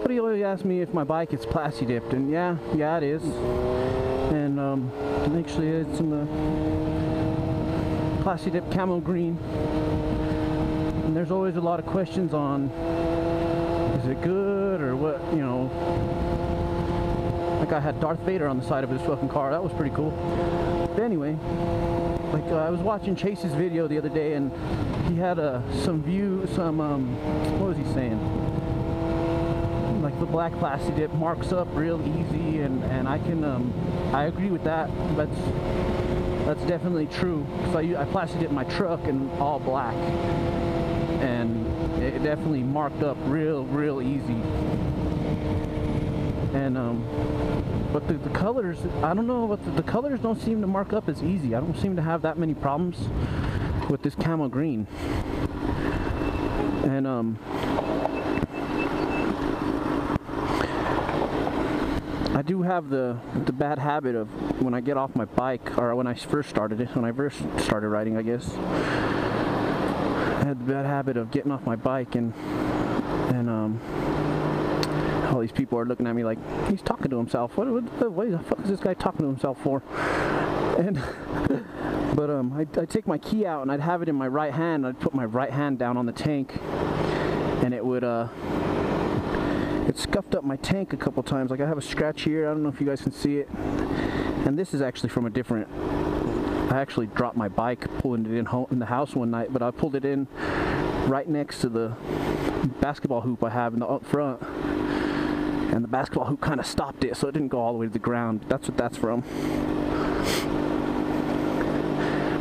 Somebody always asks me if my bike is plasti dipped, and yeah, it is. And actually it's in the plasti dip camo green. And there's always a lot of questions on, is it good or what, you know. Like I had Darth Vader on the side of his fucking car. That was pretty cool. But anyway, like I was watching Chase's video the other day, and he had what was he saying? Like the black plasti dip marks up real easy, and I can I agree with that. That's definitely true. So I plasti dipped my truck in all black, and it definitely marked up real easy. And but the colors, I don't know, but the colors don't seem to mark up as easy. I don't seem to have that many problems with this camo green. And I do have the bad habit of, when I get off my bike, or when I first started riding, I guess, I had the bad habit of getting off my bike and all these people are looking at me like he's talking to himself. What the fuck is this guy talking to himself for? And but I take my key out and I'd have it in my right hand. I'd put my right hand down on the tank, and it would it scuffed up my tank a couple times. Like I have a scratch here. I don't know if you guys can see it. And this is actually from a different. I actually dropped my bike pulling it in the house one night, but I pulled it in right next to the basketball hoop I have in the up front, and the basketball hoop kind of stopped it, so it didn't go all the way to the ground. That's what that's from.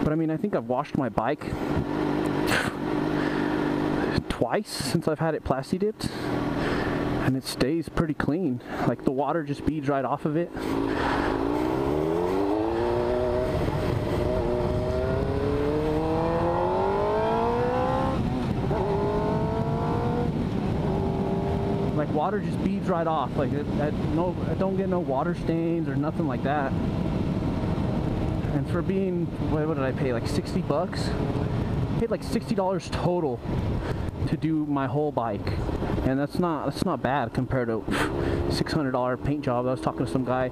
But I mean, I think I've washed my bike twice since I've had it plasti dipped, and it stays pretty clean. Like the water just beads right off of it. Like water just beads right off. Like I don't get no water stains or nothing like that. And for being, what did I pay? Like 60 bucks? I paid like $60 total to do my whole bike, and that's not bad compared to $600 paint job. I was talking to some guy,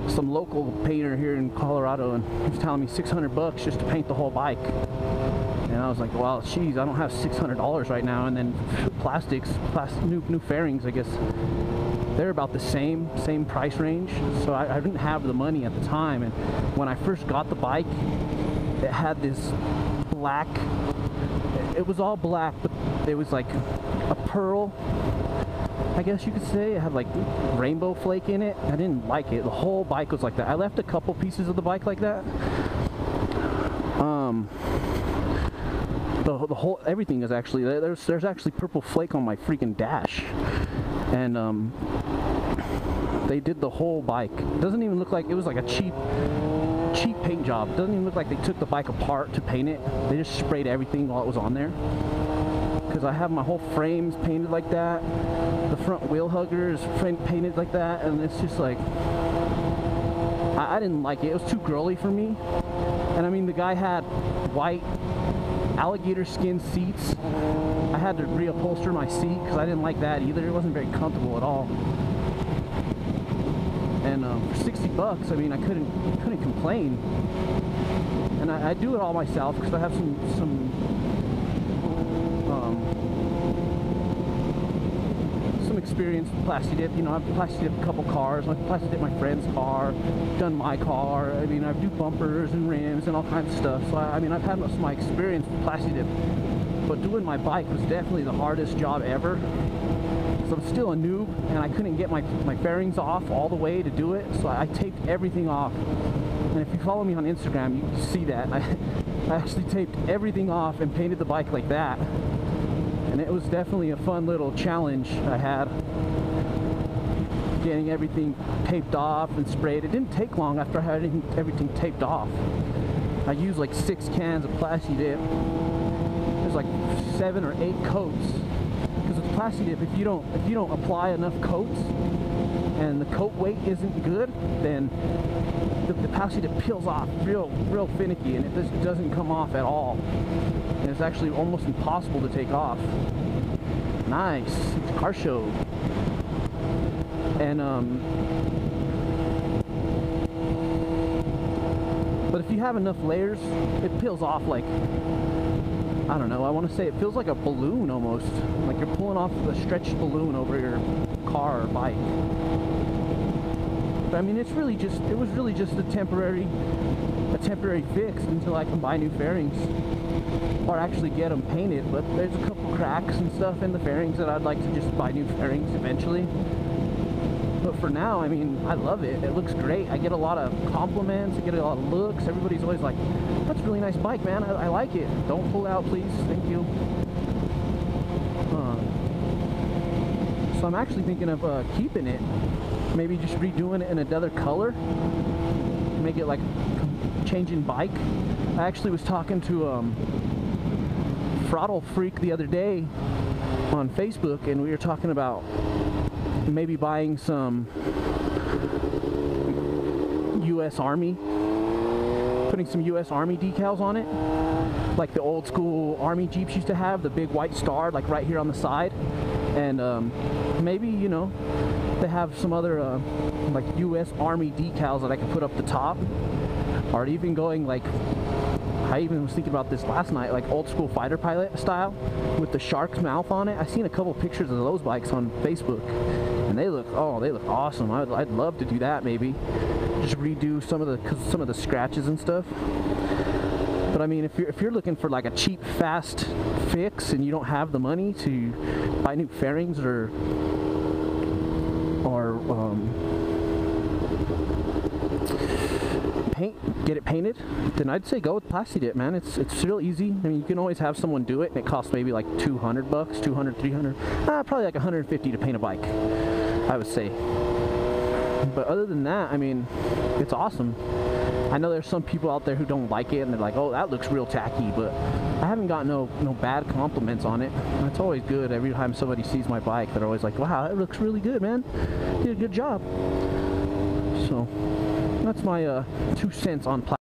some local painter here in Colorado, and he was telling me 600 bucks just to paint the whole bike. And I was like, well, geez, I don't have $600 right now. And then new fairings, I guess they're about the same price range. So I didn't have the money at the time. And when I first got the bike, it had this black, it was all black, but it was like a pearl, I guess you could say. It had like rainbow flake in it. I didn't like it. The whole bike was like that. I left a couple pieces of the bike like that. The whole, everything is actually, there's actually purple flake on my freaking dash. And they did the whole bike. It doesn't even look like, it was like a cheap paint job. It doesn't even look like they took the bike apart to paint it. They just sprayed everything while it was on there. Because I have my whole frames painted like that. The front wheel hugger is painted like that, and it's just like, I didn't like it. It was too girly for me. And I mean, the guy had white alligator skin seats. I had to reupholster my seat because I didn't like that either. It wasn't very comfortable at all. And for 60 bucks, I mean, I couldn't complain. And I do it all myself because I have some experience with plasti dip. You know, I've plasti dipped a couple cars. I've plasti dipped my friend's car, done my car. I mean, I've do bumpers and rims and all kinds of stuff. So I mean, I've had most of my experience with plasti dip. But doing my bike was definitely the hardest job ever. So I'm still a noob, and I couldn't get my bearings off all the way to do it. So I taped everything off. And if you follow me on Instagram, you can see that. I actually taped everything off and painted the bike like that. And it was definitely a fun little challenge I had, getting everything taped off and sprayed. It didn't take long after I had everything taped off. I used like 6 cans of plasti dip. There's like 7 or 8 coats. Because with plasti dip, if you don't apply enough coats and the coat weight isn't good, then the plasti dip peels off real finicky, and it just doesn't come off at all. And it's actually almost impossible to take off. Nice. Car show. And but if you have enough layers, it peels off like, I don't know, I want to say it feels like a balloon almost. Like you're pulling off a stretched balloon over your car or bike. But I mean, it was really just a temporary fix until I can buy new fairings or actually get them painted. But there's a couple cracks and stuff in the fairings that I'd like to just buy new fairings eventually. But for now, I mean, I love it. It looks great. I get a lot of compliments. I get a lot of looks. Everybody's always like, that's a really nice bike, man. I like it. Don't pull out, please. Thank you. So I'm actually thinking of keeping it. Maybe just redoing it in another color. Make it like changing bike. I actually was talking to Throttle Freak the other day on Facebook, and we were talking about maybe buying some U.S. Army, putting some U.S. Army decals on it, like the old school Army Jeeps used to have, the big white star, like right here on the side. And maybe, you know, they have some other like U.S. Army decals that I could put up the top, or even going like, I even was thinking about this last night, like old school fighter pilot style with the shark's mouth on it. I've seen a couple pictures of those bikes on Facebook, and they look awesome. I'd love to do that. Maybe just redo some of the scratches and stuff. But I mean, if you're looking for like a cheap, fast fix and you don't have the money to buy new fairings or get it painted, then I'd say go with Plasti Dip, man. It's real easy. I mean, you can always have someone do it, and it costs maybe like $200, 200, 300, probably like 150 to paint a bike, I would say. But other than that, I mean, it's awesome. I know there's some people out there who don't like it, and they're like, oh, that looks real tacky, but I haven't gotten no bad compliments on it. That's always good. Every time somebody sees my bike, they're always like, wow, that looks really good, man. You did a good job. So that's my 2 cents on Plasti.